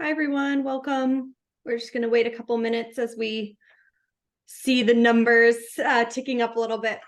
Hi, everyone. Welcome. We're just going to wait a couple minutes as we see the numbers ticking up a little bit.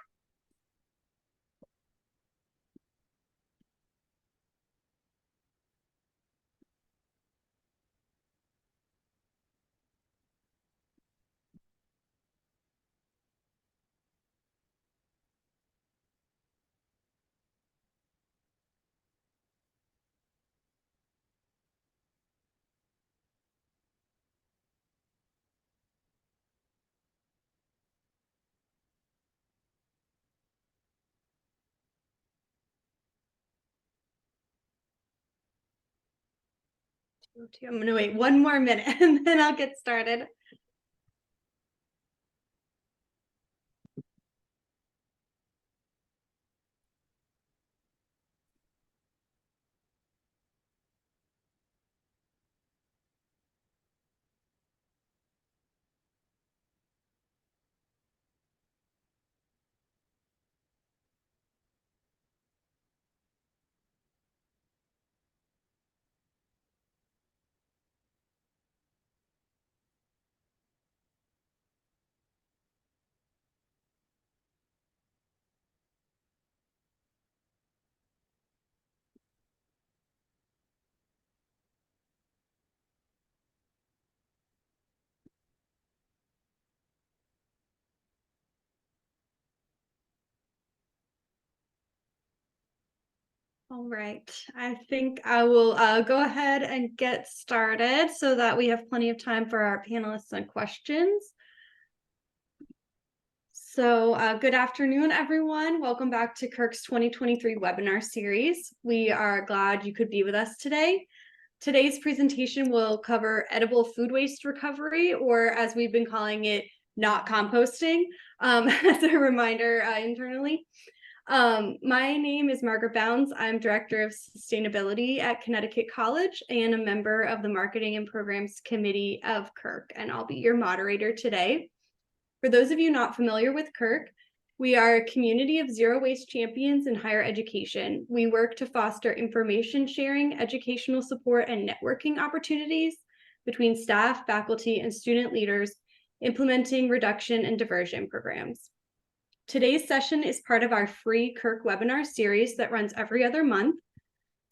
I'm going to wait one more minute and then I'll get started. All right, I think I will go ahead and get started so that we have plenty of time for our panelists and questions. So good afternoon, everyone. Welcome back to Kirk's 2023 webinar series. We are glad you could be with us today. Today's presentation will cover edible food waste recovery, or as we've been calling it, not composting, as a reminder internally. My name is Margaret Bounds. I'm Director of Sustainability at Connecticut College and a member of the Marketing and Programs Committee of Kirk, and I'll be your moderator today. For those of you not familiar with Kirk, we are a community of zero waste champions in higher education. We work to foster information sharing, educational support, and networking opportunities between staff, faculty, and student leaders, implementing reduction and diversion programs. Today's session is part of our free Kirk webinar series that runs every other month.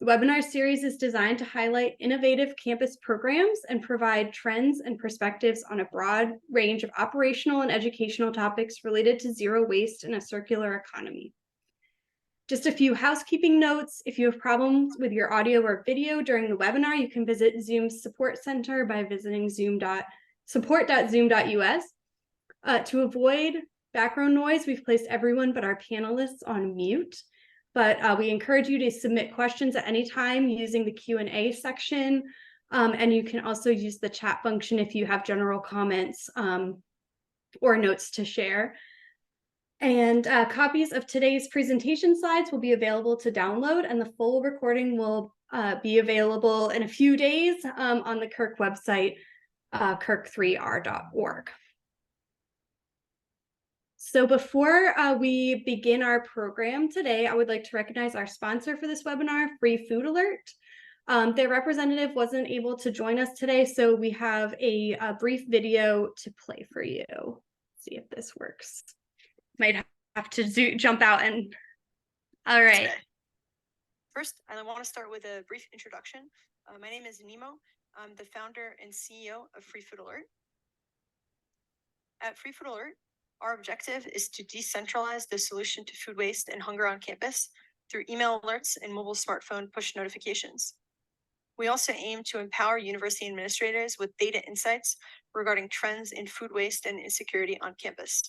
The webinar series is designed to highlight innovative campus programs and provide trends and perspectives on a broad range of operational and educational topics related to zero waste and a circular economy. Just a few housekeeping notes. If you have problems with your audio or video during the webinar, you can visit Zoom's support center by visiting support.zoom.us. To avoid background noise, we've placed everyone but our panelists on mute. But we encourage you to submit questions at any time using the Q&A section. And you can also use the chat function if you have general comments or notes to share. And copies of today's presentation slides will be available to download, and the full recording will be available in a few days on the Kirk website, kirk3r.org. So before we begin our program today, I would like to recognize our sponsor for this webinar, Free Food Alert. Their representative wasn't able to join us today, so we have a brief video to play for you. Let's see if this works. Might have to jump out and... All right. First, I want to start with a brief introduction. My name is Nemo. I'm the founder and CEO of Free Food Alert. At Free Food Alert, our objective is to decentralize the solution to food waste and hunger on campus through email alerts and mobile smartphone push notifications. We also aim to empower university administrators with data insights regarding trends in food waste and insecurity on campus.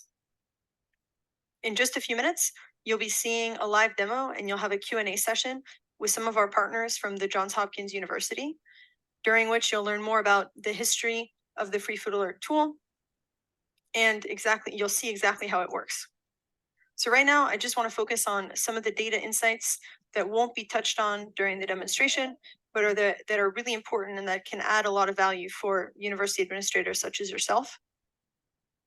In just a few minutes, you'll be seeing a live demo and you'll have a Q&A session with some of our partners from the Johns Hopkins University, during which you'll learn more about the history of the Free Food Alert tool, and you'll see exactly how it works. So right now, I just want to focus on some of the data insights that won't be touched on during the demonstration, but that are really important and that can add a lot of value for university administrators such as yourself.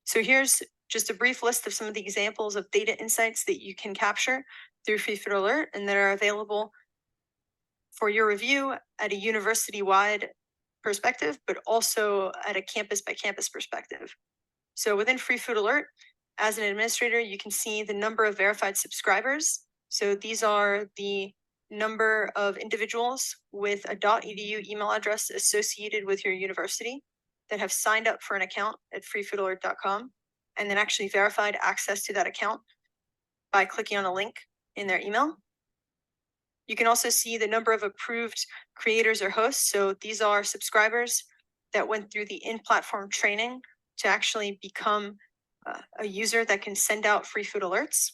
So here's just a brief list of some of the examples of data insights that you can capture through Free Food Alert and that are available for your review at a university-wide perspective, but also at a campus by campus perspective. So within Free Food Alert, as an administrator, you can see the number of verified subscribers. So these are the number of individuals with a .edu email address associated with your university that have signed up for an account at freefoodalert.com and then actually verified access to that account by clicking on a link in their email. You can also see the number of approved creators or hosts. So these are subscribers that went through the in-platform training to actually become a user that can send out free food alerts.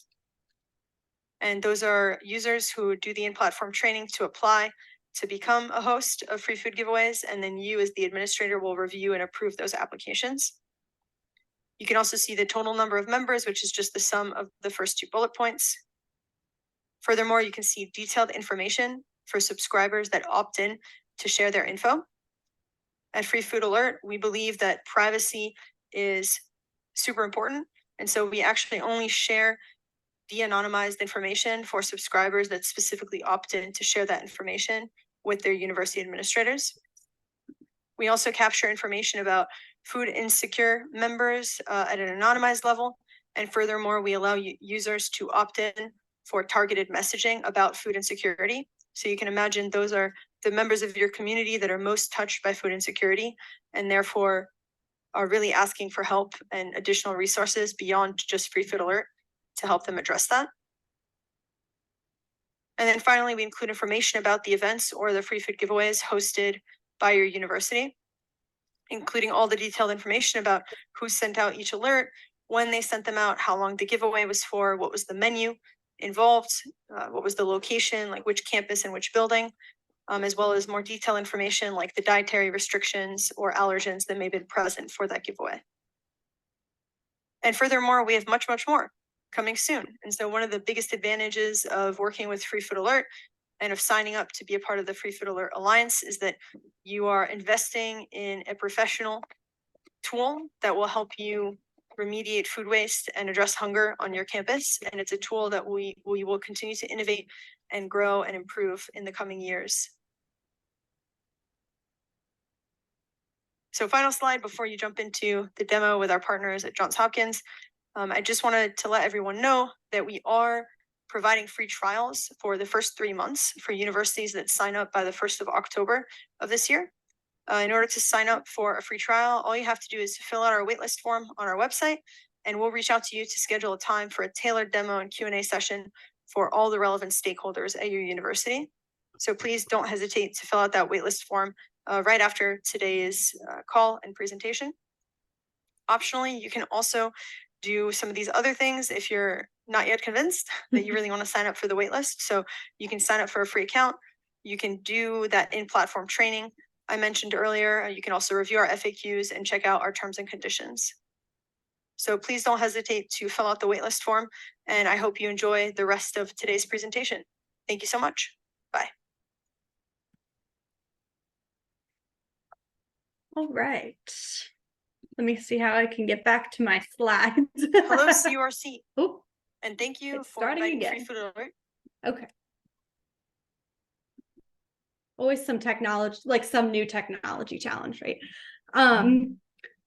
And those are users who do the in-platform training to apply to become a host of free food giveaways. And then you as the administrator will review and approve those applications. You can also see the total number of members, which is just the sum of the first two bullet points. Furthermore, you can see detailed information for subscribers that opt in to share their info. At Free Food Alert, we believe that privacy is super important. And so we actually only share de-anonymized information for subscribers that specifically opt in to share that information with their university administrators. We also capture information about food insecure members at an anonymized level. And furthermore, we allow users to opt in for targeted messaging about food insecurity. So you can imagine those are the members of your community that are most touched by food insecurity and therefore are really asking for help and additional resources beyond just Free Food Alert to help them address that. And then finally, we include information about the events or the free food giveaways hosted by your university, including all the detailed information about who sent out each alert, when they sent them out, how long the giveaway was for, what was the menu involved, what was the location, like which campus and which building, as well as more detailed information like the dietary restrictions or allergens that may have been present for that giveaway. And furthermore, we have much, much more coming soon. And so one of the biggest advantages of working with Free Food Alert and of signing up to be a part of the Free Food Alert Alliance is that you are investing in a professional tool that will help you remediate food waste and address hunger on your campus. And it's a tool that we will continue to innovate and grow and improve in the coming years. So final slide before you jump into the demo with our partners at Johns Hopkins. I just wanted to let everyone know that we are providing free trials for the first 3 months for universities that sign up by the 1st of October of this year. In order to sign up for a free trial, all you have to do is fill out our waitlist form on our website, and we'll reach out to you to schedule a time for a tailored demo and Q&A session for all the relevant stakeholders at your university. So please don't hesitate to fill out that waitlist form right after today's call and presentation. Optionally, you can also do some of these other things if you're not yet convinced that you really want to sign up for the waitlist. So you can sign up for a free account. You can do that in-platform training I mentioned earlier. You can also review our FAQs and check out our terms and conditions. So please don't hesitate to fill out the waitlist form, and I hope you enjoy the rest of today's presentation. Thank you so much. Bye. All right. Let me see how I can get back to my slides. Hello, CURC. Oh, and thank you it's for starting inviting again. Free Food Alert. Okay. Always some technology, like some new technology challenge, right? All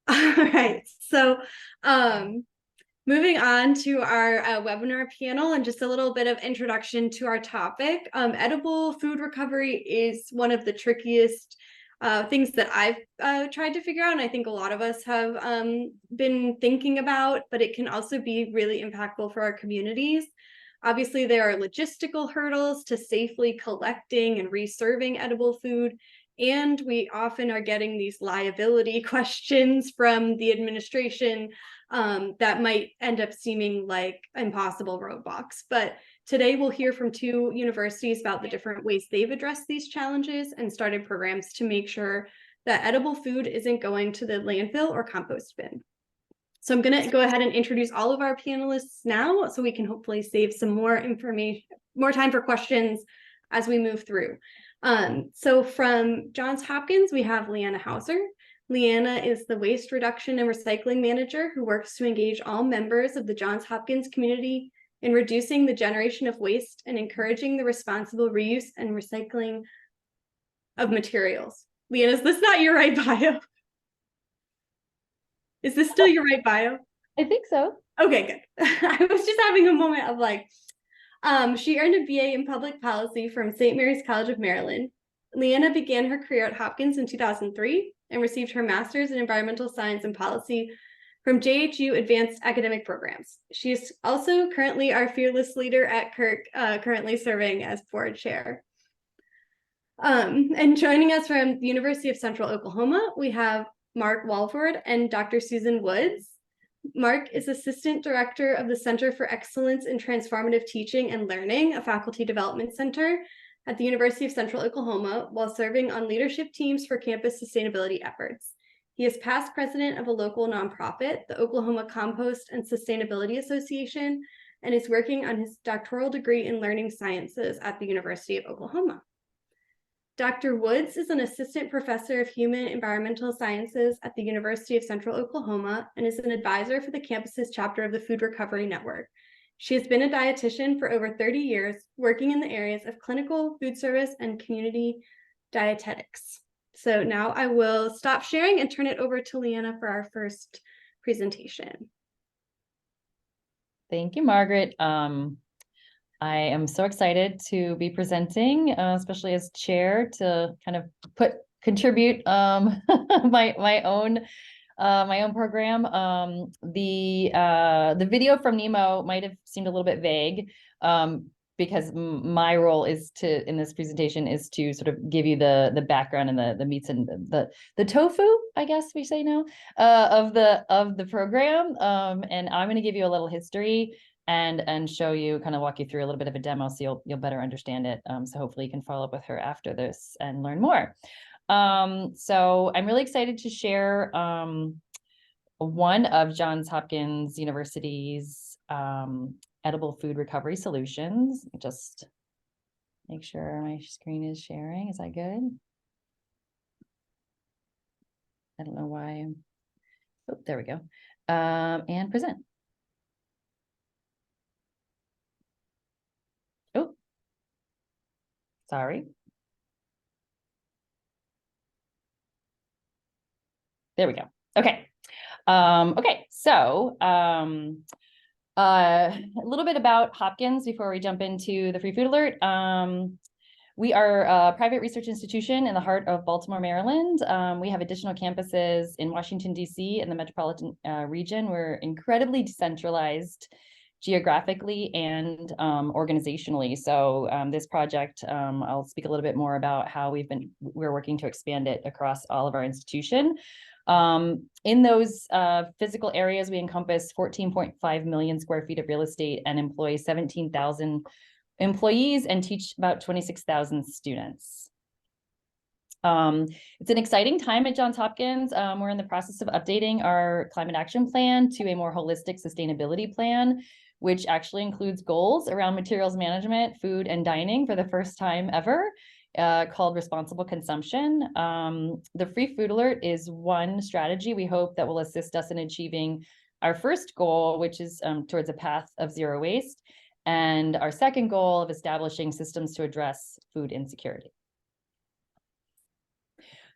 right. So moving on to our webinar panel and just a little bit of introduction to our topic. Edible food recovery is one of the trickiest things that I've tried to figure out, and I think a lot of us have been thinking about, but it can also be really impactful for our communities. Obviously, there are logistical hurdles to safely collecting and reserving edible food, and we often are getting these liability questions from the administration that might end up seeming like impossible roadblocks. But today we'll hear from 2 universities about the different ways they've addressed these challenges and started programs to make sure that edible food isn't going to the landfill or compost bin. So I'm going to go ahead and introduce all of our panelists now so we can hopefully save some more information, more time for questions as we move through. So from Johns Hopkins, we have Leanna Hauser. Leanna is the Waste Reduction and Recycling Manager who works to engage all members of the Johns Hopkins community in reducing the generation of waste and encouraging the responsible reuse and recycling of materials. Leanna, is this not your right bio? Is this still your right bio? I think so. Okay, good. I was just having a moment of like, she earned a BA in public policy from St. Mary's College of Maryland. Leanna began her career at Hopkins in 2003 and received her master's in environmental science and policy from JHU Advanced Academic Programs. She is also currently our fearless leader at Kirk, currently serving as board chair. And joining us from the University of Central Oklahoma, we have Mark Walford and Dr. Susan Woods. Mark is Assistant Director of the Center for Excellence in Transformative Teaching and Learning, a faculty development center at the University of Central Oklahoma, while serving on leadership teams for campus sustainability efforts. He is past president of a local nonprofit, the Oklahoma Compost and Sustainability Association, and is working on his doctoral degree in learning sciences at the University of Oklahoma. Dr. Woods is an assistant professor of human environmental sciences at the University of Central Oklahoma and is an advisor for the campus's chapter of the Food Recovery Network. She has been a dietitian for over 30 years, working in the areas of clinical, food service, and community dietetics. So now I will stop sharing and turn it over to Leanna for our first presentation. Thank you, Margaret. I am so excited to be presenting, especially as chair, to kind of contribute my own program. The video from Nemo might have seemed a little bit vague, because my role in this presentation is to sort of give you the background and the meats and the tofu, I guess we say now, of the program. And I'm going to give you a little history and show you, kind of walk you through a little bit of a demo, so you'll better understand it. So hopefully you can follow up with her after this and learn more. So I'm really excited to share one of Johns Hopkins University's edible food recovery solutions. Let me just make sure my screen is sharing. Is that good? I don't know why. Oh, there we go. And present. Oh, sorry. There we go. Okay. Okay, so a little bit about Hopkins before we jump into the free food alert. We are a private research institution in the heart of Baltimore, Maryland. We have additional campuses in Washington, D.C. and the metropolitan region. We're incredibly decentralized geographically and organizationally. So this project, I'll speak a little bit more about how we're working to expand it across all of our institution. In those physical areas, we encompass 14.5 million square feet of real estate and employ 17,000 employees and teach about 26,000 students. It's an exciting time at Johns Hopkins. We're in the process of updating our climate action plan to a more holistic sustainability plan, which actually includes goals around materials management, food, and dining for the first time ever. Called responsible consumption. The free food alert is one strategy we hope that will assist us in achieving our first goal, which is towards a path of zero waste, and our second goal of establishing systems to address food insecurity.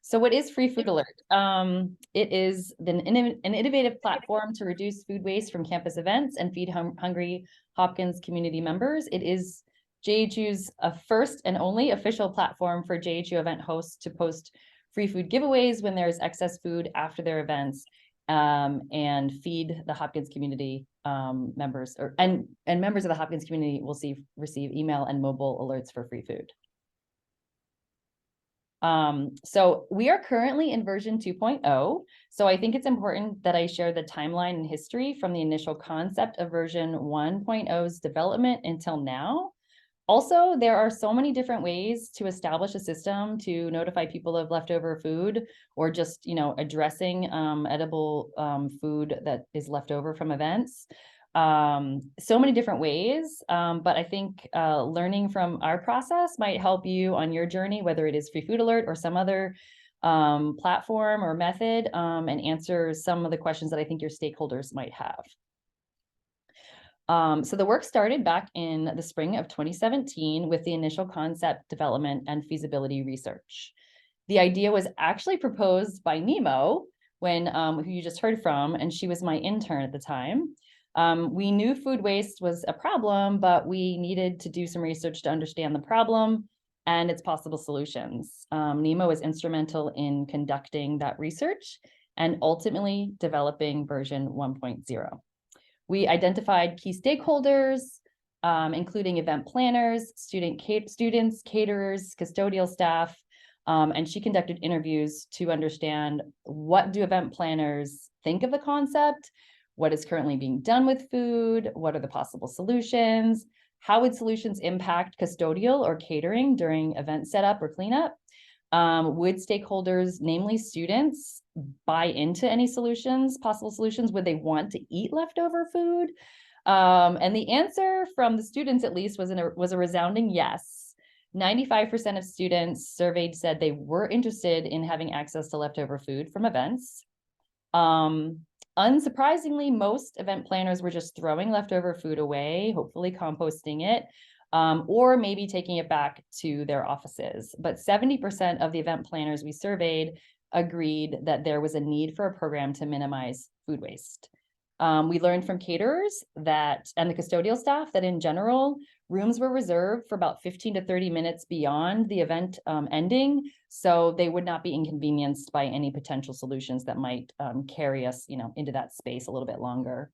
So what is Free Food Alert? It is an innovative platform to reduce food waste from campus events and feed hungry Hopkins community members. It is JHU's first and only official platform for JHU event hosts to post free food giveaways when there's excess food after their events, and feed the Hopkins community members, and members of the Hopkins community will receive email and mobile alerts for free food. So we are currently in version 2.0. So I think it's important that I share the timeline and history from the initial concept of version 1.0's development until now. Also, there are so many different ways to establish a system to notify people of leftover food, or just, addressing edible food that is left over from events. So many different ways, but I think learning from our process might help you on your journey, whether it is Free Food Alert or some other platform or method, and answer some of the questions that I think your stakeholders might have. So the work started back in the spring of 2017 with the initial concept development and feasibility research. The idea was actually proposed by Nemo when who you just heard from, and she was my intern at the time. We knew food waste was a problem, but we needed to do some research to understand the problem and its possible solutions. Nemo was instrumental in conducting that research and ultimately developing version 1.0. We identified key stakeholders, including event planners, students, caterers, custodial staff, and she conducted interviews to understand, what do event planners think of the concept? What is currently being done with food? What are the possible solutions? How would solutions impact custodial or catering during event setup or cleanup? Would stakeholders, namely students, buy into any solutions, possible solutions? Would they want to eat leftover food? And the answer from the students, at least, was a resounding yes. 95% of students surveyed said they were interested in having access to leftover food from events. Unsurprisingly, most event planners were just throwing leftover food away, hopefully composting it, or maybe taking it back to their offices. But 70% of the event planners we surveyed agreed that there was a need for a program to minimize food waste. We learned from caterers that, and the custodial staff, that in general, rooms were reserved for about 15 to 30 minutes beyond the event ending, so they would not be inconvenienced by any potential solutions that might carry us, into that space a little bit longer.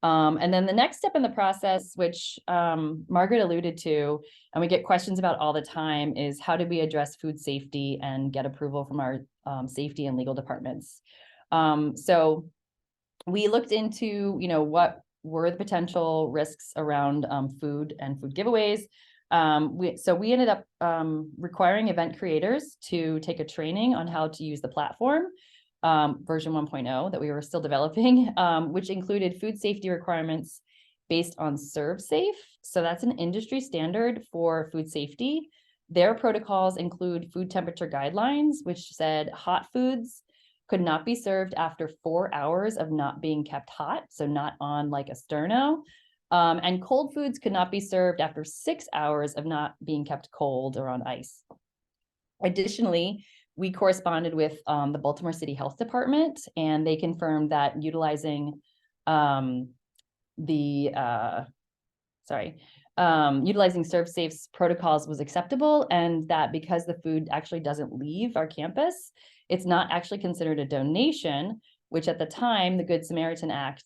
And then the next step in the process, which Margaret alluded to, and we get questions about all the time, is how do we address food safety and get approval from our safety and legal departments? So we looked into, what were the potential risks around food and food giveaways. We ended up requiring event creators to take a training on how to use the platform, version 1.0 that we were still developing, which included food safety requirements based on ServSafe. So that's an industry standard for food safety. Their protocols include food temperature guidelines, which said hot foods could not be served after 4 hours of not being kept hot, so not on like a sterno. And cold foods could not be served after 6 hours of not being kept cold or on ice. Additionally, we corresponded with the Baltimore City Health Department, and they confirmed that utilizing utilizing ServSafe's protocols was acceptable, and that because the food actually doesn't leave our campus, it's not actually considered a donation, which at the time, the Good Samaritan Act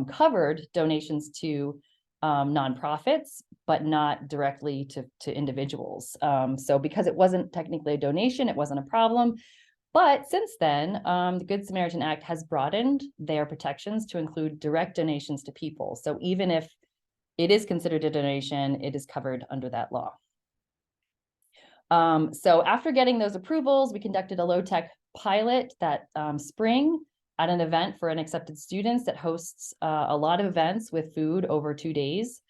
covered donations to nonprofits, but not directly to individuals. So because it wasn't technically a donation, it wasn't a problem. But since then, the Good Samaritan Act has broadened their protections to include direct donations to people. So even if it is considered a donation, it is covered under that law. So after getting those approvals, we conducted a low-tech pilot that spring at an event for unaccepted students that hosts a lot of events with food over 2 days.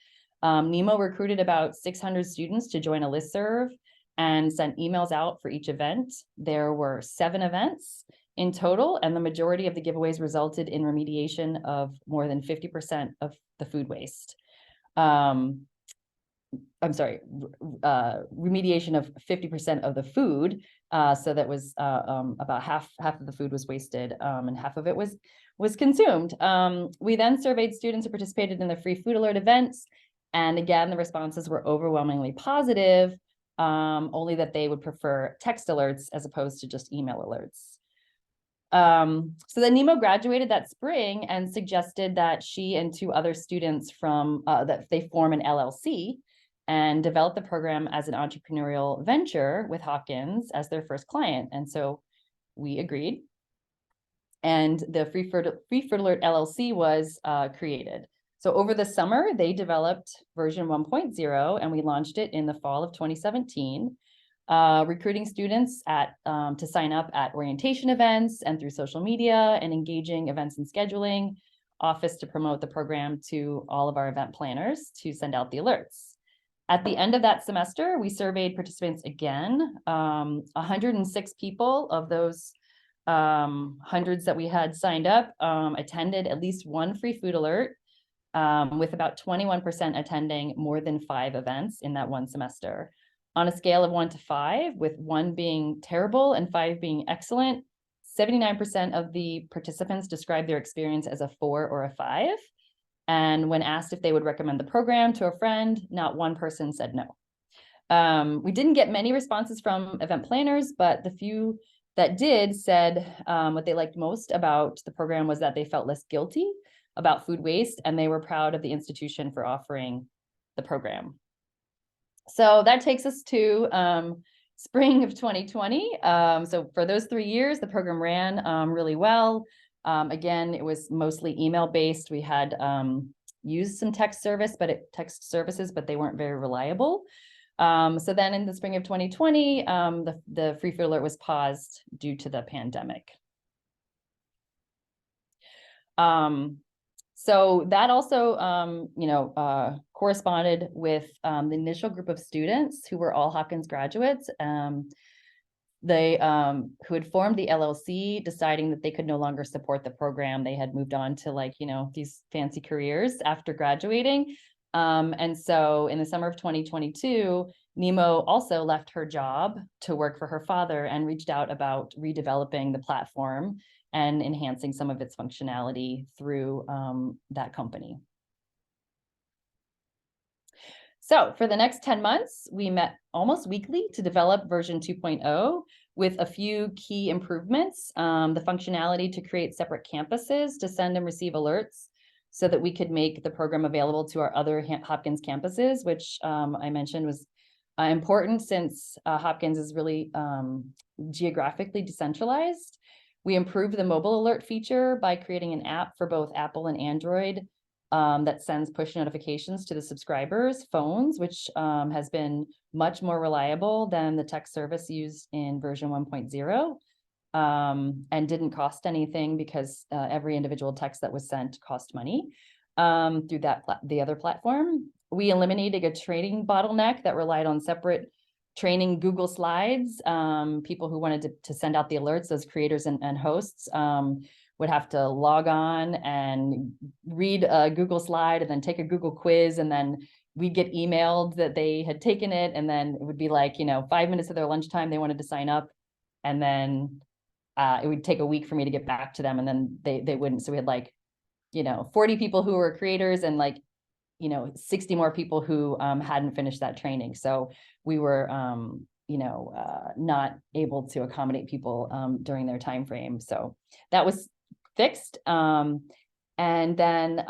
Nemo recruited about 600 students to join a listserv and sent emails out for each event. There were 7 events in total, and the majority of the giveaways resulted in remediation of more than 50% of the food waste. Remediation of 50% of the food. So that was about half of the food was wasted, and half of it was consumed. We then surveyed students who participated in the free food alert events. And again, the responses were overwhelmingly positive, only that they would prefer text alerts as opposed to just email alerts. So then Nemo graduated that spring and suggested that she and 2 other students from that they form an LLC and develop the program as an entrepreneurial venture with Hawkins as their first client. And so we agreed. And the Free Food Alert LLC was created. So over the summer, they developed version 1.0, and we launched it in the fall of 2017, recruiting students to sign up at orientation events and through social media, and engaging events and scheduling, office to promote the program to all of our event planners to send out the alerts. At the end of that semester, we surveyed participants again. 106 people of those hundreds that we had signed up attended at least one free food alert, with about 21% attending more than 5 events in that one semester. On a scale of 1 to 5, with 1 being terrible and 5 being excellent, 79% of the participants described their experience as a 4 or a 5. And when asked if they would recommend the program to a friend, not one person said no. We didn't get many responses from event planners, but the few that did said what they liked most about the program was that they felt less guilty about food waste, and they were proud of the institution for offering the program. So that takes us to spring of 2020. So for those 3 years, the program ran really well. Again, it was mostly email based. We had used some text services, but they weren't very reliable. So then in the spring of 2020, the free food alert was paused due to the pandemic. So that also, corresponded with the initial group of students who were all Hopkins graduates. They who had formed the LLC, deciding that they could no longer support the program. They had moved on to these fancy careers after graduating. And so in the summer of 2022, Nemo also left her job to work for her father and reached out about redeveloping the platform and enhancing some of its functionality through that company. So for the next 10 months, we met almost weekly to develop version 2.0 with a few key improvements. The functionality to create separate campuses to send and receive alerts so that we could make the program available to our other Hopkins campuses, which I mentioned was important since Hopkins is really geographically decentralized. We improved the mobile alert feature by creating an app for both Apple and Android that sends push notifications to the subscribers' phones, which has been much more reliable than the text service used in version 1.0. And didn't cost anything because every individual text that was sent cost money through the other platform. We eliminated a training bottleneck that relied on separate training Google Slides. People who wanted to send out the alerts, those creators and hosts, would have to log on and read a Google slide and then take a Google quiz, and then we'd get emailed that they had taken it, and then it would be 5 minutes of their lunchtime they wanted to sign up, and then it would take a week for me to get back to them, and then they wouldn't. So we had 40 people who were creators and 60 more people who hadn't finished that training. So we were not able to accommodate people during their time frame. So that was fixed. And then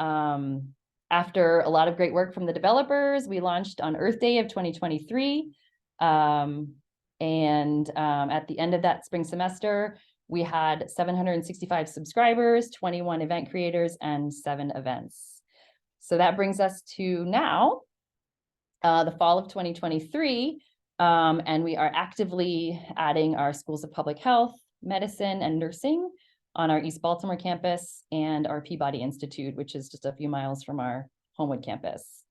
after a lot of great work from the developers, we launched on Earth Day of 2023. And at the end of that spring semester, we had 765 subscribers, 21 event creators, and 7 events. So that brings us to now, the fall of 2023, and we are actively adding our schools of public health, medicine, and nursing on our East Baltimore campus and our Peabody Institute, which is just a few miles from our Homewood campus.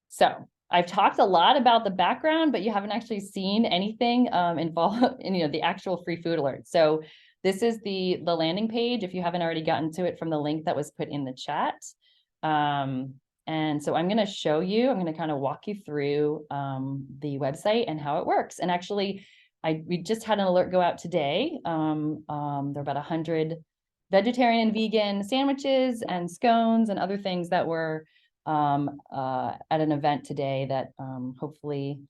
So I've talked a lot about the background, but you haven't actually seen anything involved in the actual free food alert. So this is the landing page, if you haven't already gotten to it from the link that was put in the chat. And so I'm going to show you, I'm going to kind of walk you through the website and how it works. And actually, we just had an alert go out today. There are about 100 vegetarian and vegan sandwiches and scones and other things that were at an event today that hopefully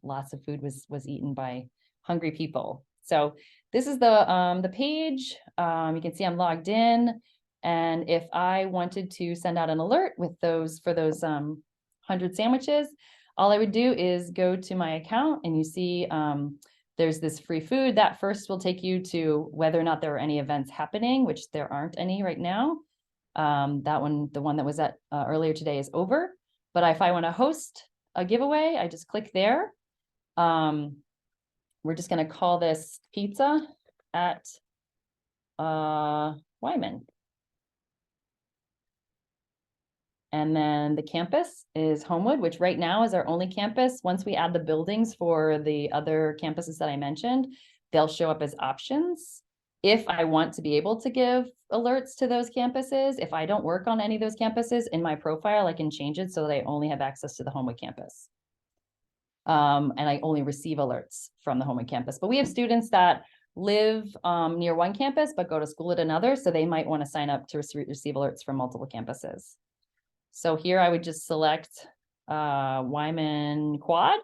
lots of food was eaten by hungry people. So this is the page. You can see I'm logged in. And if I wanted to send out an alert with for those 100 sandwiches, all I would do is go to my account, and you see there's this free food. That first will take you to whether or not there are any events happening, which there aren't any right now. That one, the one that was at earlier today, is over. But if I want to host a giveaway, I just click there. We're just going to call this Pizza at Wyman. And then the campus is Homewood, which right now is our only campus. Once we add the buildings for the other campuses that I mentioned, they'll show up as options. If I want to be able to give alerts to those campuses, if I don't work on any of those campuses, in my profile, I can change it so that I only have access to the Homewood campus. And I only receive alerts from the Homewood campus. But we have students that live near one campus, but go to school at another. So they might want to sign up to receive alerts from multiple campuses. So here I would just select Wyman Quad,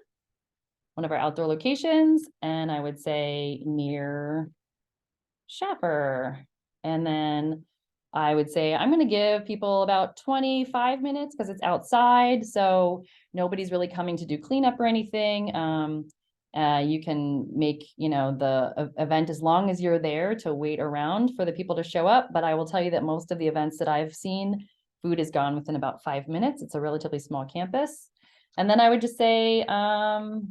one of our outdoor locations, and I would say near Shaffer. And then I would say I'm going to give people about 25 minutes because it's outside. So nobody's really coming to do cleanup or anything. You can make, the event as long as you're there to wait around for the people to show up. But I will tell you that most of the events that I've seen, food is gone within about 5 minutes. It's a relatively small campus. And then I would just say, veggie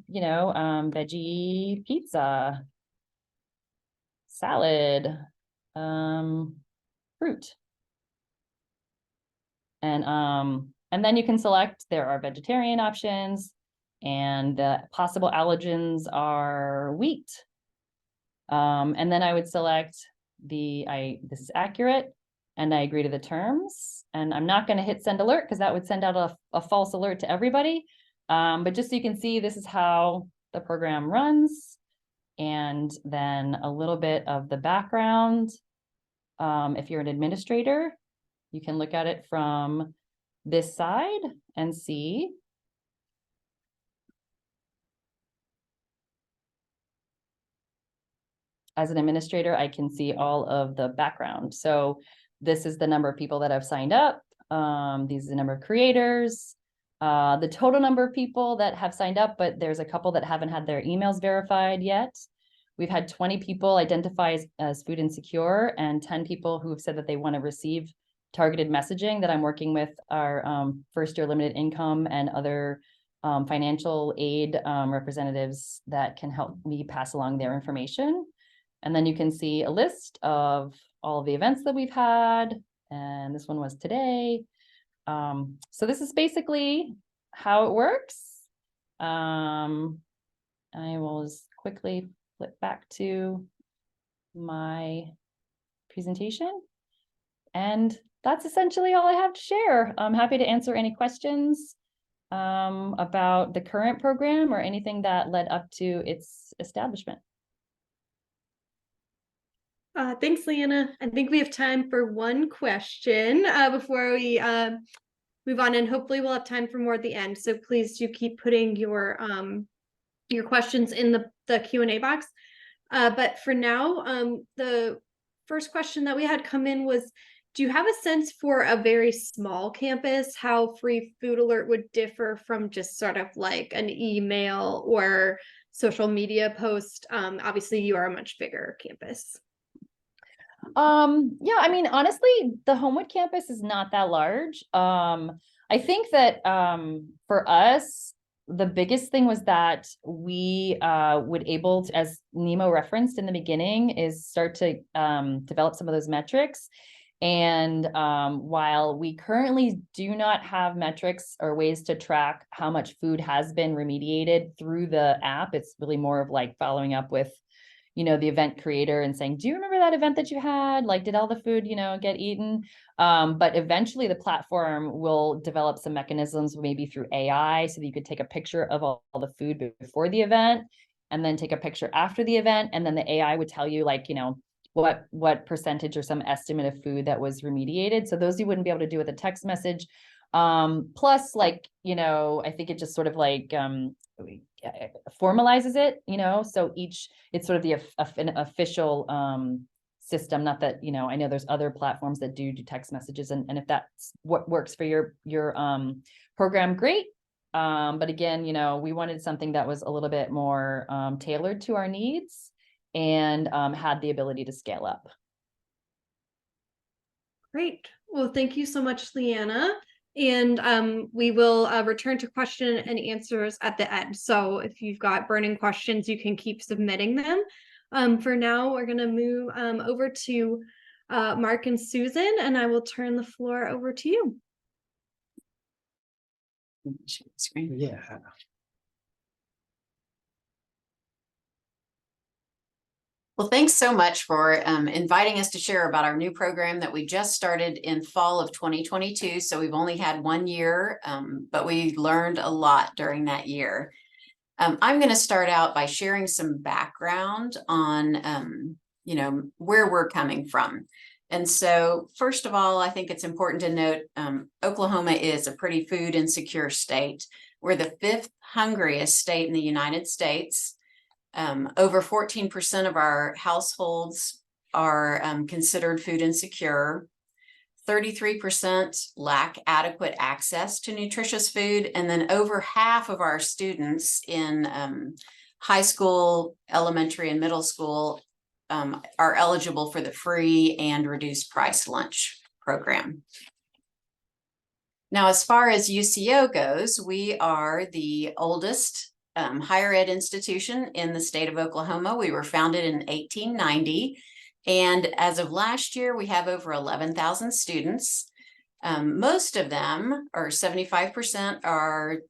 pizza, salad, fruit. And then you can select, there are vegetarian options, and the possible allergens are wheat. And then I would select this is accurate, and I agree to the terms. And I'm not going to hit send alert because that would send out a false alert to everybody. But just so you can see, this is how the program runs. And then a little bit of the background. If you're an administrator, you can look at it from this side and see. As an administrator, I can see all of the background. So this is the number of people that have signed up. These are the number of creators, the total number of people that have signed up, but there's a couple that haven't had their emails verified yet. We've had 20 people identify as food insecure, and 10 people who have said that they want to receive targeted messaging that I'm working with our first year limited income and other financial aid representatives that can help me pass along their information. And then you can see a list of all of the events that we've had. And this one was today. So this is basically how it works. I will just quickly flip back to my presentation. And that's essentially all I have to share. I'm happy to answer any questions about the current program or anything that led up to its establishment. Thanks, Leanna. I think we have time for one question before we move on, and hopefully we'll have time for more at the end. So please do keep putting your questions in the Q&A box. But for now, the first question that we had come in was, do you have a sense for a very small campus, how Free Food Alert would differ from just sort of like an email or social media post? Obviously, you are a much bigger campus. Yeah, I mean, honestly, the Homewood campus is not that large. I think that for us, the biggest thing was that we would able to, as Nemo referenced in the beginning, is start to develop some of those metrics. And while we currently do not have metrics or ways to track how much food has been remediated through the app, it's really more of like following up with the event creator and saying, do you remember that event that you had? Like, did all the food, get eaten? But eventually the platform will develop some mechanisms, maybe through AI, so that you could take a picture of all the food before the event and then take a picture after the event. And then the AI would tell you like, what percentage or some estimate of food that was remediated. So those you wouldn't be able to do with a text message. Plus, like, I think it just sort of like, formalizes it, so it's sort of an official system. Not that, I know there's other platforms that do text messages, and if that's what works for your program, great. But again, we wanted something that was a little bit more tailored to our needs and had the ability to scale up. Great. Well, thank you so much, Leanna. And we will return to question and answers at the end. So if you've got burning questions, you can keep submitting them. For now, we're going to move over to Mark and Susan, and I will turn the floor over to you. Yeah. Well, thanks so much for inviting us to share about our new program that we just started in fall of 2022. So we've only had 1 year, but we learned a lot during that year. I'm going to start out by sharing some background on, where we're coming from. And so, first of all, I think it's important to note Oklahoma is a pretty food insecure state. We're the 5th hungriest state in the United States. Over 14% of our households are considered food insecure. 33% lack adequate access to nutritious food, and then over half of our students in high school, elementary, and middle school are eligible for the free and reduced price lunch program. Now, as far as UCO goes, we are the oldest higher ed institution in the state of Oklahoma. We were founded in 1890. And as of last year, we have over 11,000 students. Most of them, or 75%, are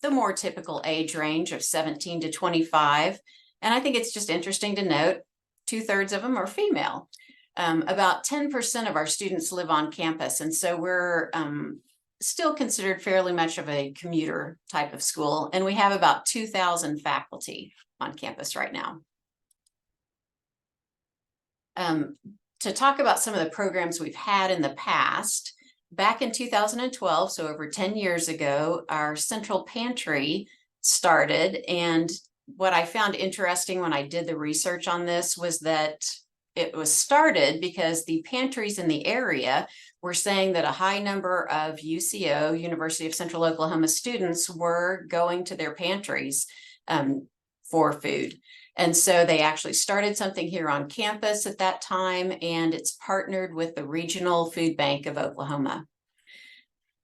the more typical age range of 17 to 25. And I think it's just interesting to note, 2/3 of them are female. About 10% of our students live on campus. And so we're still considered fairly much of a commuter type of school. And we have about 2,000 faculty on campus right now. To talk about some of the programs we've had in the past, back in 2012, so over 10 years ago, our central pantry started. And what I found interesting when I did the research on this was that it was started because the pantries in the area were saying that a high number of UCO, University of Central Oklahoma students were going to their pantries for food. And so they actually started something here on campus at that time, and it's partnered with the Regional Food Bank of Oklahoma.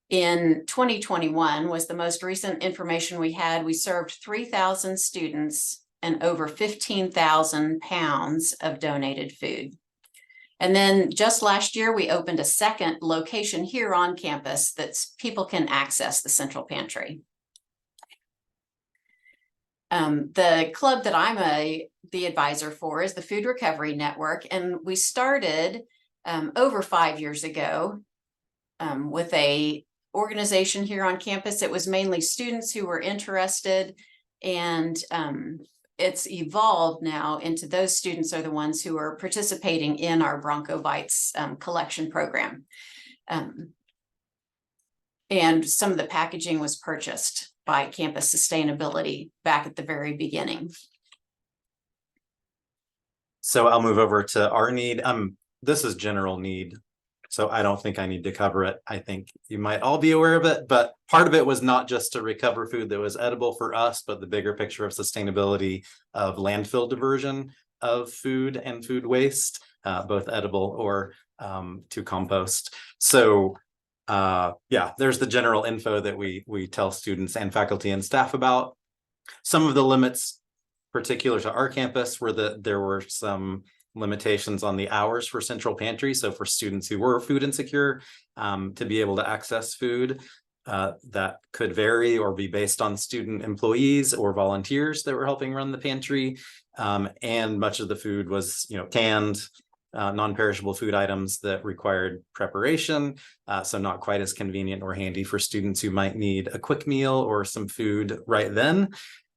In 2021 was the most recent information we had. We served 3,000 students and over 15,000 pounds of donated food. And then just last year, we opened a second location here on campus that people can access the central pantry. The club that I'm the advisor for is the Food Recovery Network, and we started over 5 years ago with a organization here on campus. It was mainly students who were interested, and it's evolved now into those students are the ones who are participating in our Bronco Bites collection program. And some of the packaging was purchased by Campus Sustainability back at the very beginning. So I'll move over to our need. This is general need, so I don't think I need to cover it. I think you might all be aware of it, but part of it was not just to recover food that was edible for us, but the bigger picture of sustainability of landfill diversion of food and food waste, both edible or to compost. So there's the general info that we tell students and faculty and staff about. Some of the limits particular to our campus were that there were some limitations on the hours for central pantry. So for students who were food insecure, to be able to access food, that could vary or be based on student employees or volunteers that were helping run the pantry. And much of the food was, canned, non-perishable food items that required preparation, so not quite as convenient or handy for students who might need a quick meal or some food right then.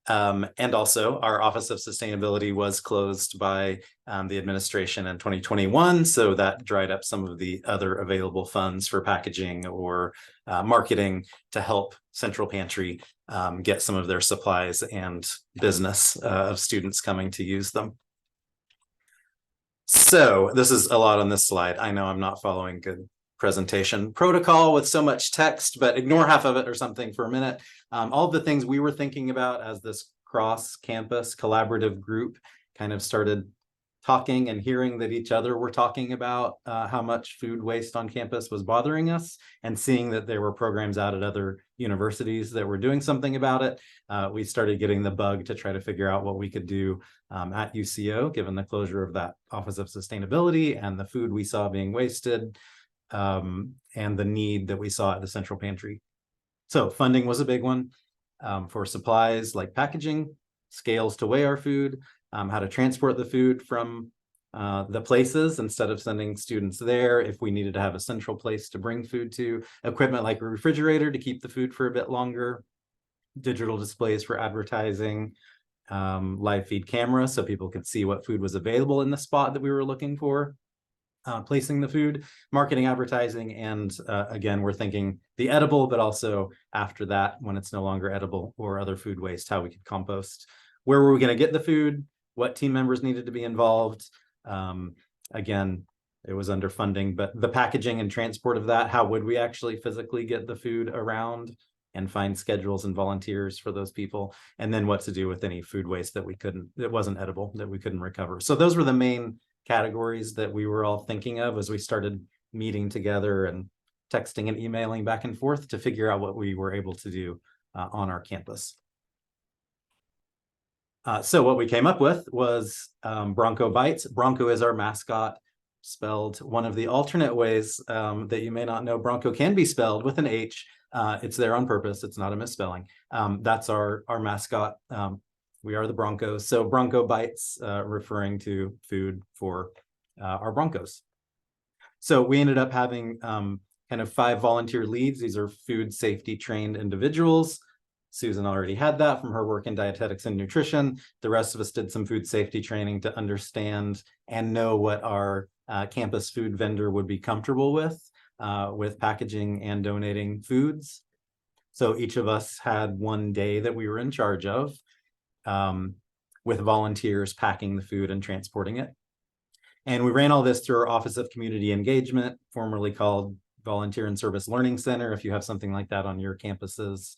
And also our Office of Sustainability was closed by the administration in 2021, so that dried up some of the other available funds for packaging or marketing to help Central Pantry get some of their supplies and business of students coming to use them. So this is a lot on this slide. I know I'm not following good presentation protocol with so much text, but ignore half of it or something for a minute. All the things we were thinking about as this cross-campus collaborative group kind of started talking and hearing that each other were talking about how much food waste on campus was bothering us, and seeing that there were programs out at other universities that were doing something about it. We started getting the bug to try to figure out what we could do at UCO, given the closure of that Office of Sustainability and the food we saw being wasted, and the need that we saw at the central pantry. So funding was a big one for supplies like packaging, scales to weigh our food, how to transport the food from the places instead of sending students there. If we needed to have a central place to bring food to, equipment like a refrigerator to keep the food for a bit longer, digital displays for advertising, live feed camera so people could see what food was available in the spot that we were looking for, placing the food, marketing, advertising, and again, we're thinking the edible, but also after that, when it's no longer edible or other food waste, how we could compost. Where were we going to get the food? What team members needed to be involved? Again, it was under funding, but the packaging and transport of that, how would we actually physically get the food around and find schedules and volunteers for those people? And then what to do with any food waste that wasn't edible, that we couldn't recover. So those were the main categories that we were all thinking of as we started meeting together and texting and emailing back and forth to figure out what we were able to do on our campus. So what we came up with was Bronco Bites. Bronco is our mascot, spelled one of the alternate ways that you may not know. Bronco can be spelled with an H. It's there on purpose. It's not a misspelling. That's our mascot. We are the Broncos. So Bronco Bites, referring to food for our Broncos. So we ended up having kind of 5 volunteer leads. These are food safety trained individuals. Susan already had that from her work in dietetics and nutrition. The rest of us did some food safety training to understand and know what our campus food vendor would be comfortable with packaging and donating foods. So each of us had one day that we were in charge of, with volunteers packing the food and transporting it. And we ran all this through our Office of Community Engagement, formerly called Volunteer and Service Learning Center, if you have something like that on your campuses.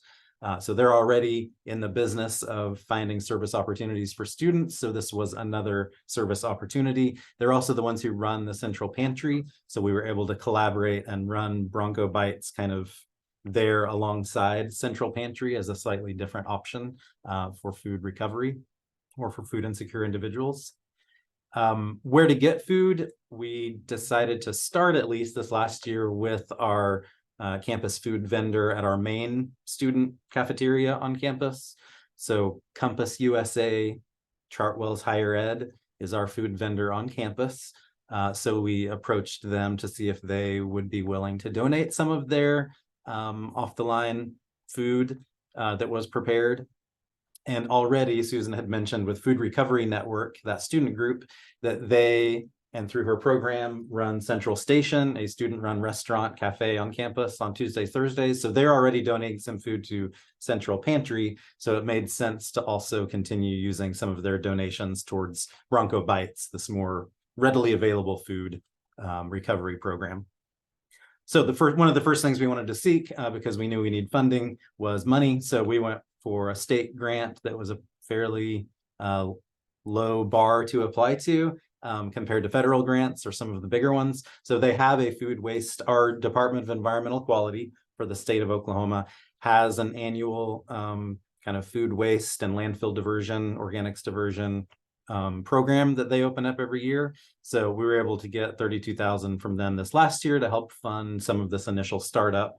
So they're already in the business of finding service opportunities for students. So this was another service opportunity. They're also the ones who run the central pantry. So we were able to collaborate and run Bronco Bites kind of there alongside central pantry as a slightly different option for food recovery or for food insecure individuals. Where to get food, we decided to start at least this last year with our campus food vendor at our main student cafeteria on campus. So Compass USA, Chartwell's Higher Ed is our food vendor on campus. So we approached them to see if they would be willing to donate some of their off the line food that was prepared. And already Susan had mentioned with Food Recovery Network, that student group, that they, and through her program, run Central Station, a student-run restaurant cafe on campus on Tuesdays, Thursdays. So they're already donating some food to Central Pantry. So it made sense to also continue using some of their donations towards Bronco Bites, this more readily available food recovery program. So one of the first things we wanted to seek, because we knew we need funding, was money. So we went for a state grant that was a fairly low bar to apply to compared to federal grants or some of the bigger ones. So they have a food waste, our Department of Environmental Quality for the state of Oklahoma has an annual kind of food waste and landfill diversion, organics diversion program that they open up every year. So we were able to get $32,000 from them this last year to help fund some of this initial startup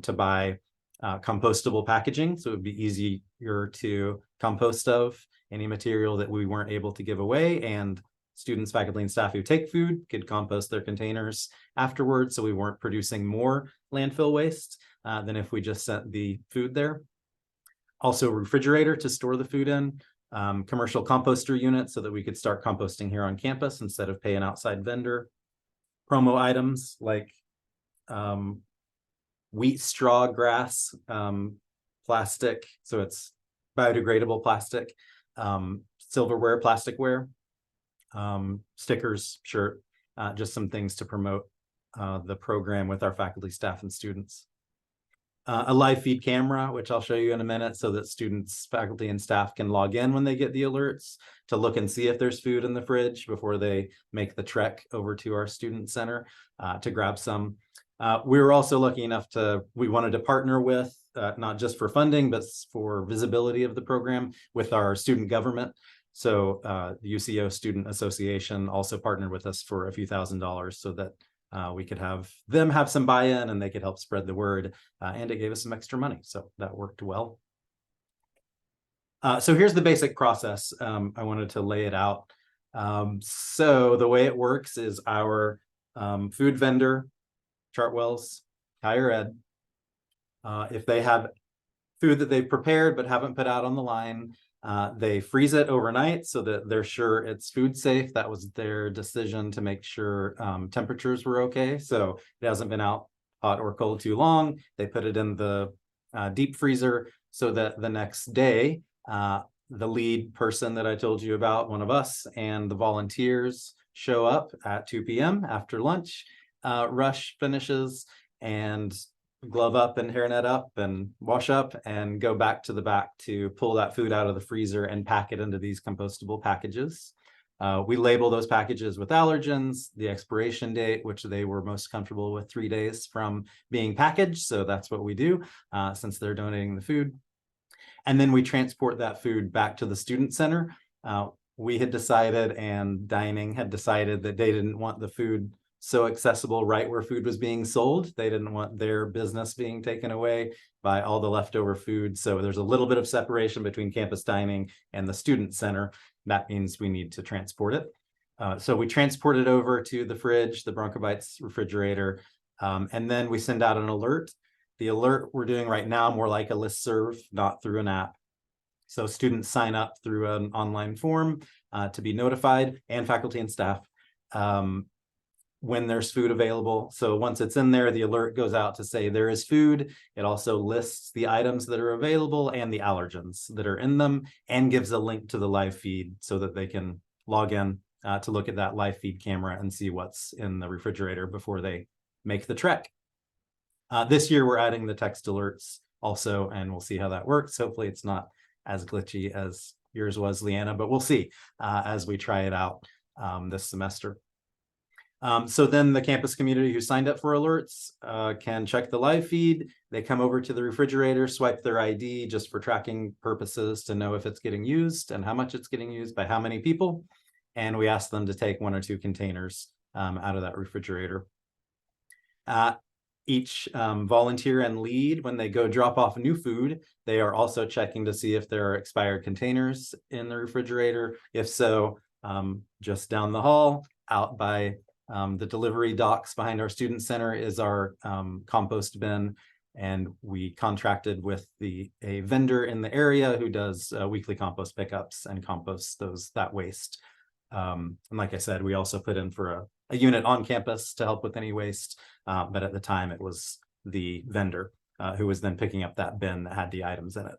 to buy compostable packaging. So it would be easier to compost of any material that we weren't able to give away, and students, faculty, and staff who take food could compost their containers afterwards. So we weren't producing more landfill waste than if we just sent the food there. Also a refrigerator to store the food in, commercial composter unit so that we could start composting here on campus instead of pay an outside vendor. Promo items like wheat straw grass, plastic, so it's biodegradable plastic, silverware, plasticware, stickers, shirt, just some things to promote the program with our faculty, staff, and students. A live feed camera, which I'll show you in a minute, so that students, faculty, and staff can log in when they get the alerts to look and see if there's food in the fridge before they make the trek over to our student center to grab some. We were also lucky enough we wanted to partner with, not just for funding, but for visibility of the program with our student government. So the UCO Student Association also partnered with us for a few $1,000s so that we could have them have some buy-in and they could help spread the word, and it gave us some extra money. So that worked well. So here's the basic process. I wanted to lay it out. So the way it works is our food vendor, Chartwell's Higher Ed, if they have food that they've prepared but haven't put out on the line. They freeze it overnight so that they're sure it's food safe. That was their decision to make sure temperatures were okay. So it hasn't been out hot or cold too long. They put it in the deep freezer so that the next day, the lead person that I told you about, one of us, and the volunteers show up at 2 p.m. after lunch. Rush finishes and glove up and hairnet up and wash up and go back to the back to pull that food out of the freezer and pack it into these compostable packages. We label those packages with allergens, the expiration date, which they were most comfortable with 3 days from being packaged. So that's what we do since they're donating the food. And then we transport that food back to the student center. We had decided, and dining had decided, that they didn't want the food so accessible right where food was being sold. They didn't want their business being taken away by all the leftover food. So there's a little bit of separation between campus dining and the student center. That means we need to transport it. So we transport it over to the fridge, the Bronco Bites refrigerator, and then we send out an alert. The alert we're doing right now more like a listserv, not through an app. So students sign up through an online form to be notified, and faculty and staff, when there's food available. So once it's in there, the alert goes out to say there is food. It also lists the items that are available and the allergens that are in them, and gives a link to the live feed so that they can log in to look at that live feed camera and see what's in the refrigerator before they make the trek. This year, we're adding the text alerts also, and we'll see how that works. Hopefully it's not as glitchy as yours was, Leanna, but we'll see as we try it out this semester. So then the campus community who signed up for alerts can check the live feed. They come over to the refrigerator, swipe their ID just for tracking purposes to know if it's getting used and how much it's getting used by how many people. And we ask them to take 1 or 2 containers out of that refrigerator. Each volunteer and lead, when they go drop off new food, they are also checking to see if there are expired containers in the refrigerator. If so, just down the hall, out by the delivery docks behind our student center, is our compost bin, and we contracted with a vendor in the area who does weekly compost pickups and composts that waste. And like I said, we also put in for a unit on campus to help with any waste, but at the time it was the vendor who was then picking up that bin that had the items in it.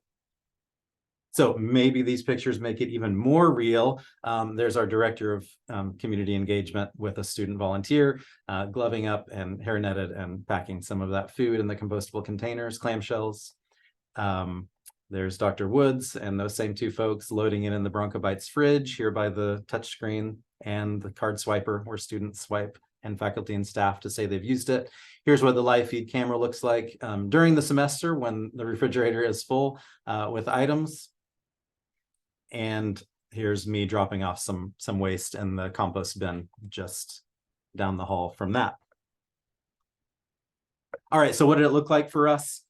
So maybe these pictures make it even more real. There's our director of community engagement with a student volunteer, gloving up and hair netted and packing some of that food in the compostable containers, clamshells. There's Dr. Woods and those same 2 folks loading it in the Bronco Bites fridge here by the touchscreen and the card swiper where students swipe, and faculty and staff to say they've used it. Here's what the live feed camera looks like during the semester when the refrigerator is full with items. And here's me dropping off some waste in the compost bin just down the hall from that. All right, so what did it look like for us?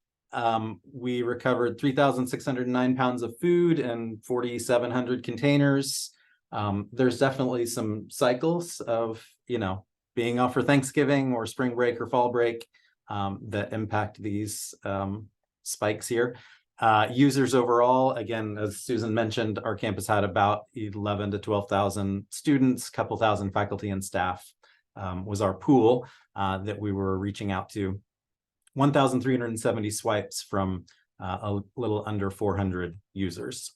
We recovered 3,609 pounds of food and 4,700 containers. There's definitely some cycles of, being off for Thanksgiving or spring break or fall break that impact these spikes here. Users overall, again, as Susan mentioned, our campus had about 11 to 12,000 students, couple thousand faculty and staff was our pool that we were reaching out to. 1,370 swipes from a little under 400 users.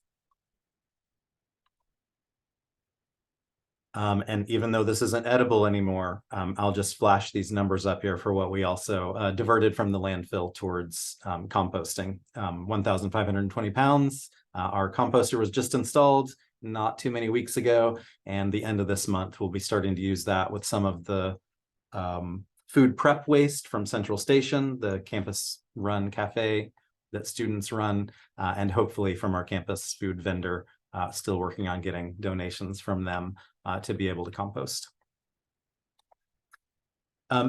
And even though this isn't edible anymore, I'll just flash these numbers up here for what we also diverted from the landfill towards composting. 1,520 pounds. Our composter was just installed not too many weeks ago, and the end of this month we'll be starting to use that with some of the food prep waste from Central Station, the campus run cafe that students run, and hopefully from our campus food vendor, still working on getting donations from them to be able to compost.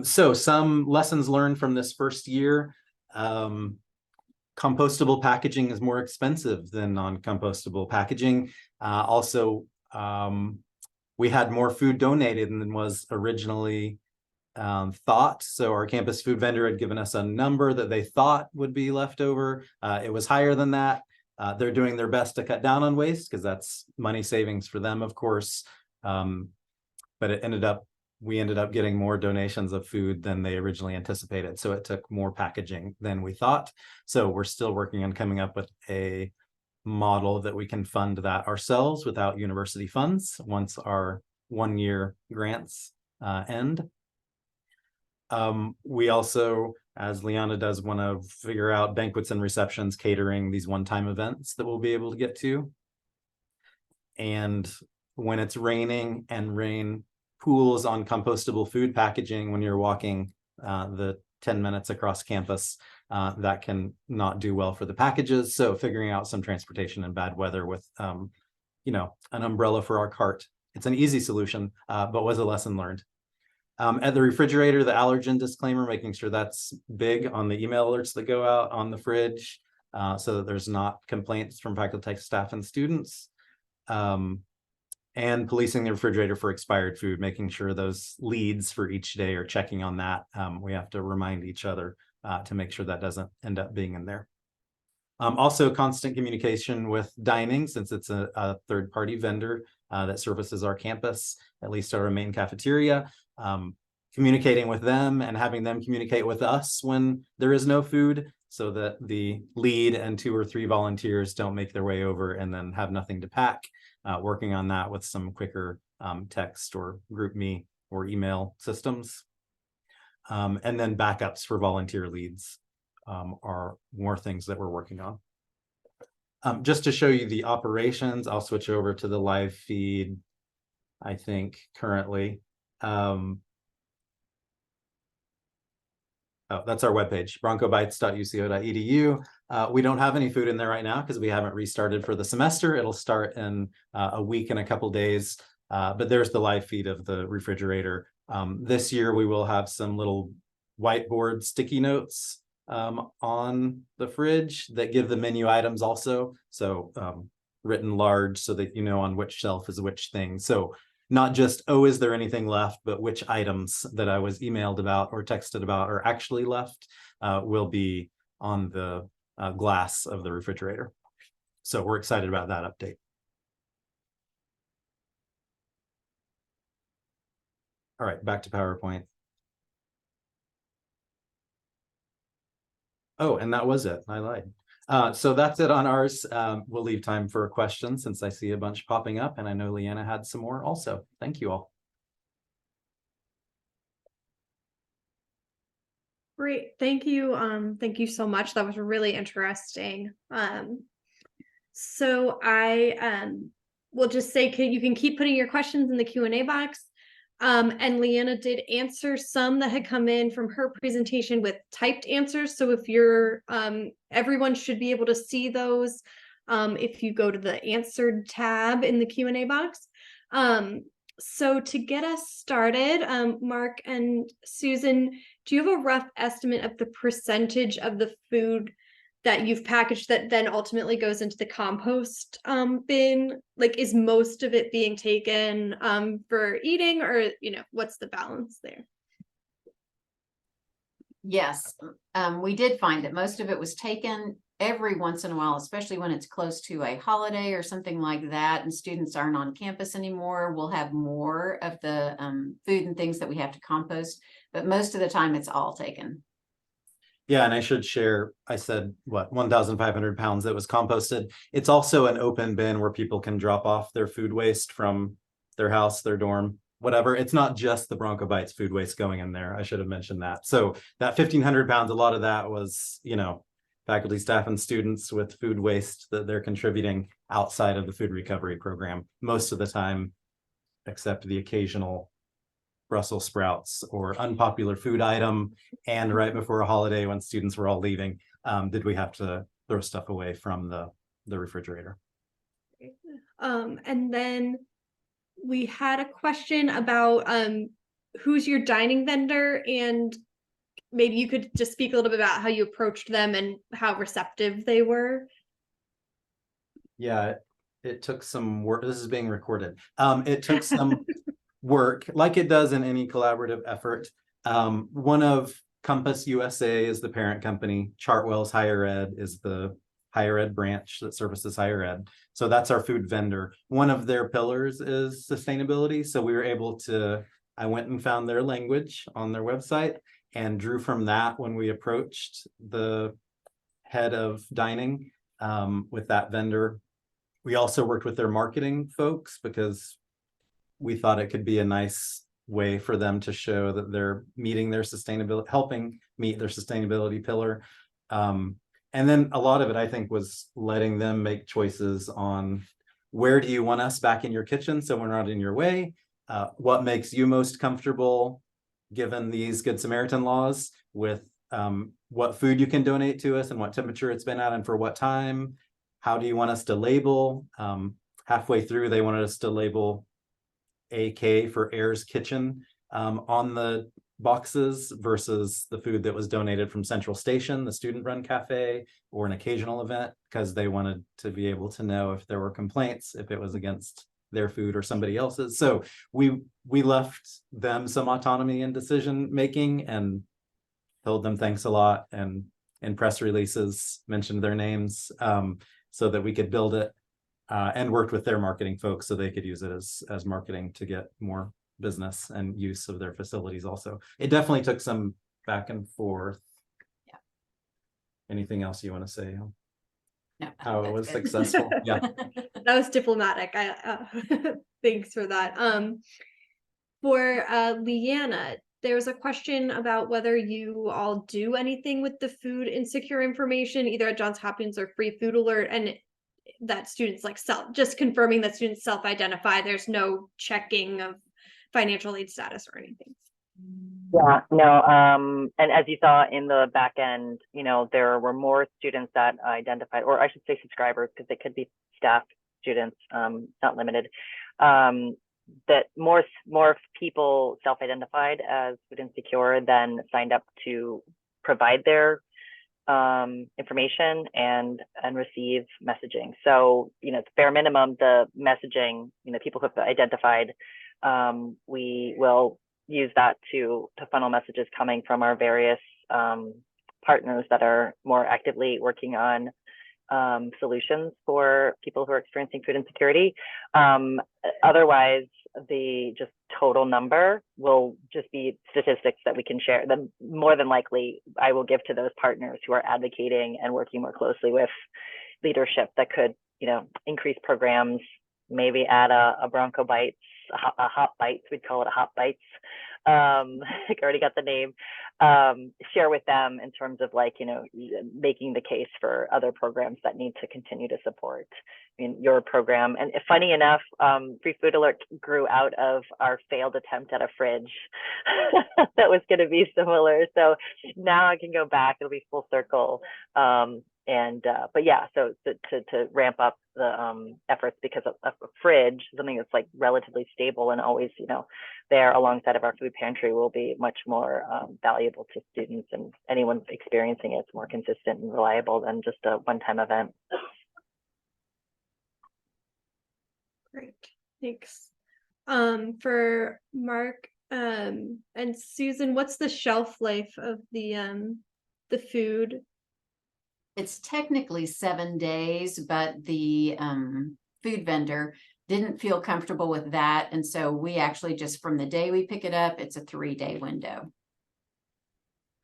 So some lessons learned from this first year. Compostable packaging is more expensive than non-compostable packaging. Also, we had more food donated than was originally thought. So our campus food vendor had given us a number that they thought would be left over. It was higher than that. They're doing their best to cut down on waste because that's money savings for them, of course. But we ended up getting more donations of food than they originally anticipated. So it took more packaging than we thought. So we're still working on coming up with a model that we can fund that ourselves without university funds once our 1-year grants end. We also, as Liana does, want to figure out banquets and receptions, catering, these one-time events that we'll be able to get to. And when it's raining and rain pools on compostable food packaging, when you're walking the 10 minutes across campus, that can not do well for the packages. So figuring out some transportation in bad weather with, you know, an umbrella for our cart. It's an easy solution, but was a lesson learned. At the refrigerator, the allergen disclaimer, making sure that's big on the email alerts that go out on the fridge, so that there's not complaints from faculty, staff, and students. And policing the refrigerator for expired food, making sure those leads for each day are checking on that. We have to remind each other to make sure that doesn't end up being in there. Also constant communication with dining, since it's a third-party vendor that services our campus, at least our main cafeteria. Communicating with them and having them communicate with us when there is no food, so that the lead and 2 or 3 volunteers don't make their way over and then have nothing to pack. Working on that with some quicker text or GroupMe or email systems. And then backups for volunteer leads are more things that we're working on. Just to show you the operations, I'll switch over to the live feed, I think, currently. Oh, that's our webpage, broncobites.uco.edu. We don't have any food in there right now because we haven't restarted for the semester. It'll start in a week and a couple days, but there's the live feed of the refrigerator. This year, we will have some little whiteboard sticky notes on the fridge that give the menu items also. So written large so that you know on which shelf is which thing. So not just, oh, is there anything left, but which items that I was emailed about or texted about are actually left will be on the glass of the refrigerator. So we're excited about that update. All right, back to PowerPoint. Oh, and that was it. I lied. So that's it on ours. We'll leave time for questions since I see a bunch popping up, and I know Leanna had some more also. Thank you all. Great, thank you. Thank you so much. That was really interesting. So I will just say, you can keep putting your questions in the Q&A box. And Leanna did answer some that had come in from her presentation with typed answers. So if you're, everyone should be able to see those if you go to the answered tab in the Q&A box. So to get us started, Mark and Susan, do you have a rough estimate of the percentage of the food that you've packaged that then ultimately goes into the compost bin? Like, is most of it being taken for eating, or, you know, what's the balance there? Yes, we did find that most of it was taken. Every once in a while, especially when it's close to a holiday or something like that, and students aren't on campus anymore, we'll have more of the food and things that we have to compost, but most of the time it's all taken. Yeah, and I should share, I said, what, 1,500 pounds that was composted. It's also an open bin where people can drop off their food waste from their house, their dorm, whatever. It's not just the Bronco Bites food waste going in there. I should have mentioned that. So that 1,500 pounds, a lot of that was, you know, faculty, staff, and students with food waste that they're contributing outside of the food recovery program. Most of the time, except the occasional Brussels sprouts or unpopular food item, and right before a holiday when students were all leaving, did we have to throw stuff away from the refrigerator. And then we had a question about who's your dining vendor, and maybe you could just speak a little bit about how you approached them and how receptive they were. Yeah, it took some work. This is being recorded. It took some work, like it does in any collaborative effort. One of Compass USA is the parent company. Chartwell's Higher Ed is the higher ed branch that services higher ed. So that's our food vendor. One of their pillars is sustainability. So we were able to, I went and found their language on their website and drew from that when we approached the head of dining with that vendor. We also worked with their marketing folks because we thought it could be a nice way for them to show that they're meeting their sustainability, helping meet their sustainability pillar. And then a lot of it, I think, was letting them make choices on where do you want us back in your kitchen so we're not in your way? What makes you most comfortable given these Good Samaritan laws with what food you can donate to us and what temperature it's been at and for what time? How do you want us to label? Halfway through, they wanted us to label AK for Air's Kitchen on the boxes versus the food that was donated from Central Station, the student-run cafe, or an occasional event, because they wanted to be able to know if there were complaints, if it was against their food or somebody else's. So we left them some autonomy in decision making and told them thanks a lot, and in press releases mentioned their names so that we could build it, and worked with their marketing folks so they could use it as marketing to get more business and use of their facilities. Also, it definitely took some back and forth. Yeah. Anything else you want to say? No, How it that's was good. successful? Yeah. That was diplomatic. Thanks for that. For Leanna, there's a question about whether you all do anything with the food insecure information, either at Johns Hopkins or Free Food Alert, and that students like just confirming that students self-identify. There's no checking of financial aid status or anything. Yeah, no, and as you saw in the back end, there were more students that identified, or I should say subscribers, because they could be staff students, not limited, that more people self-identified as food insecure than signed up to provide their information and receive messaging. So, it's bare minimum, the messaging, people who have identified, we will use that to funnel messages coming from our various partners that are more actively working on solutions for people who are experiencing food insecurity. Otherwise, the just total number will just be statistics that we can share. Then more than likely, I will give to those partners who are advocating and working more closely with leadership that could, increase programs, maybe add a Bronco Bites, a Hot Bites, we'd call it a Hot Bites. I already got the name. Share with them in terms of making the case for other programs that need to continue to support your program. And funny enough, Free Food Alert grew out of our failed attempt at a fridge that was going to be similar. So now I can go back, it'll be full circle. But yeah, so to ramp up the efforts, because a fridge, something that's relatively stable and always there alongside of our food pantry, will be much more valuable to students and anyone experiencing it. It's more consistent and reliable than just a one-time event. Great, thanks. For Mark and Susan, what's the shelf life of the food? It's technically 7 days, but the food vendor didn't feel comfortable with that. And so we actually just from the day we pick it up, it's a 3-day window.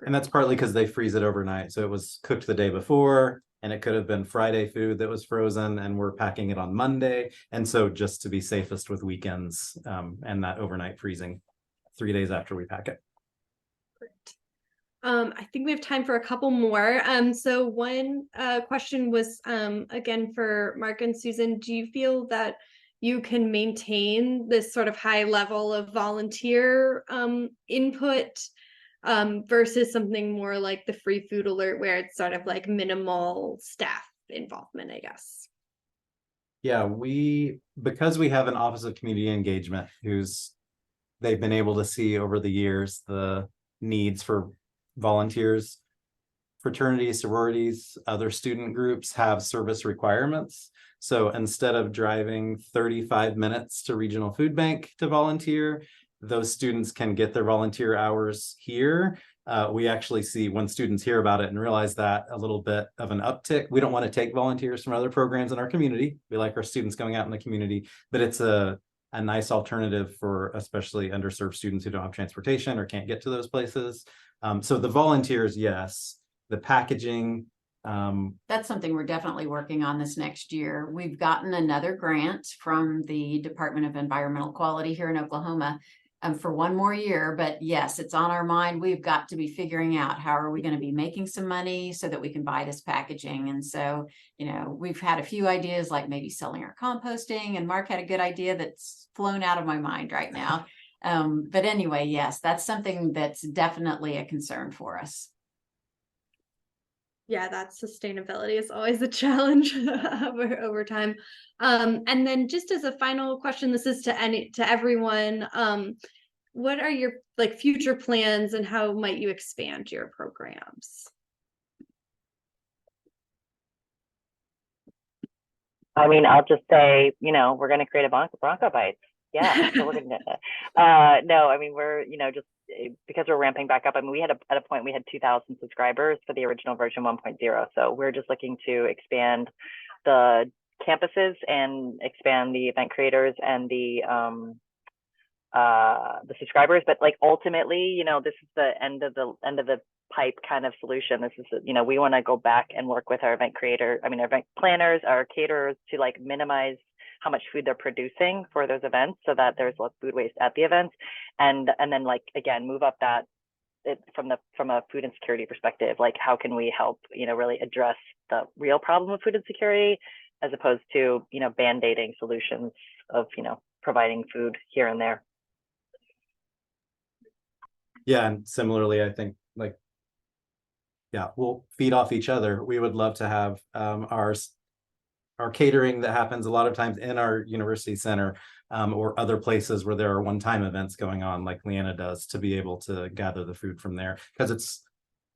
And that's partly because they freeze it overnight. So it was cooked the day before, and it could have been Friday food that was frozen, and we're packing it on Monday. And so just to be safest with weekends and that overnight freezing, 3 days after we pack it. Great. I think we have time for a couple more. So one question was, again, for Mark and Susan, do you feel that you can maintain this sort of high level of volunteer input versus something more like the Free Food Alert, where it's sort of minimal staff involvement, I guess? Yeah, because we have an Office of Community Engagement they've been able to see over the years the needs for volunteers. Fraternities, sororities, other student groups have service requirements. So instead of driving 35 minutes to Regional Food Bank to volunteer, those students can get their volunteer hours here. We actually see when students hear about it and realize that a little bit of an uptick. We don't want to take volunteers from other programs in our community. We like our students going out in the community, but it's a nice alternative for especially underserved students who don't have transportation or can't get to those places. So the volunteers, yes. The packaging, That's something we're definitely working on this next year. We've gotten another grant from the Department of Environmental Quality here in Oklahoma for one more year, but yes, it's on our mind. We've got to be figuring out how are we going to be making some money so that we can buy this packaging. And so, we've had a few ideas like maybe selling our composting, and Mark had a good idea that's flown out of my mind right now. But anyway, yes, that's something that's definitely a concern for us. Yeah, that sustainability is always a challenge over time. And then just as a final question, this is to everyone. What are your future plans, and how might you expand your programs? I mean, I'll just say, we're going to create a Bronco Bites. Yeah, that's what we're going to do. No, I mean, we're, just because we're ramping back up. I mean, we had at a point, we had 2,000 subscribers for the original version 1.0. So we're just looking to expand the campuses and expand the event creators and the subscribers. But ultimately, this is the end of the pipe kind of solution. This is, we want to go back and work with our event planners, our caterers to minimize how much food they're producing for those events so that there's less food waste at the events. And then again, move up that from a food insecurity perspective, how can we help, really address the real problem of food insecurity as opposed to, band-aiding solutions of, providing food here and there. yeah, and similarly, I think we'll feed off each other. We would love to have our catering that happens a lot of times in our university center or other places where there are one-time events going on, like Leanna does, to be able to gather the food from there. Because it's,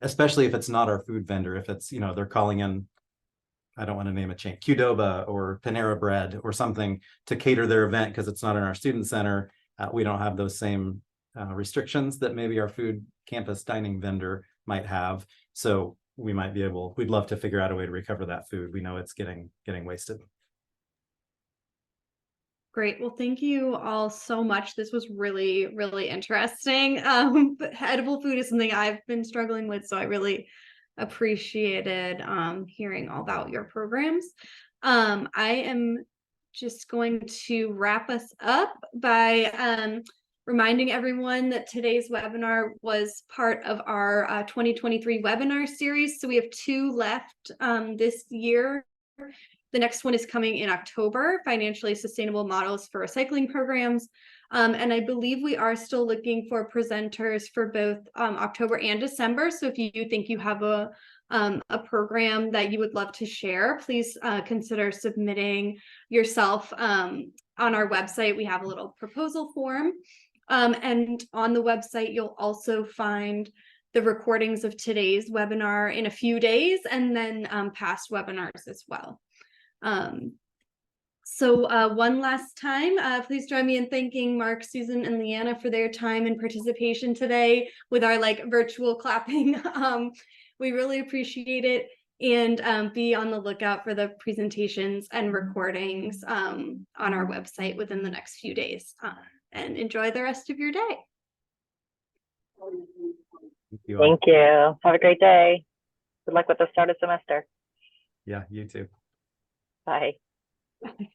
especially if it's not our food vendor, if it's, they're calling in, I don't want to name a chain, Qdoba or Panera Bread or something to cater their event because it's not in our student center. We don't have those same restrictions that maybe our food campus dining vendor might have. So we'd love to figure out a way to recover that food. We know it's getting wasted. Great. Well, thank you all so much. This was really, really interesting. But edible food is something I've been struggling with, so I really appreciated hearing all about your programs. I am just going to wrap us up by reminding everyone that today's webinar was part of our 2023 webinar series. So we have 2 left this year. The next one is coming in October, Financially Sustainable Models for Recycling Programs. And I believe we are still looking for presenters for both October and December. So if you think you have a program that you would love to share, please consider submitting yourself on our website. We have a little proposal form. And on the website, you'll also find the recordings of today's webinar in a few days, and then past webinars as well. So one last time, please join me in thanking Mark, Susan, and Leanna for their time and participation today with our virtual clapping. We really appreciate it, and be on the lookout for the presentations and recordings on our website within the next few days. And enjoy the rest of your day. Thank you. Have a great day. Good luck with the start of semester. Yeah, you too. Bye. Bye.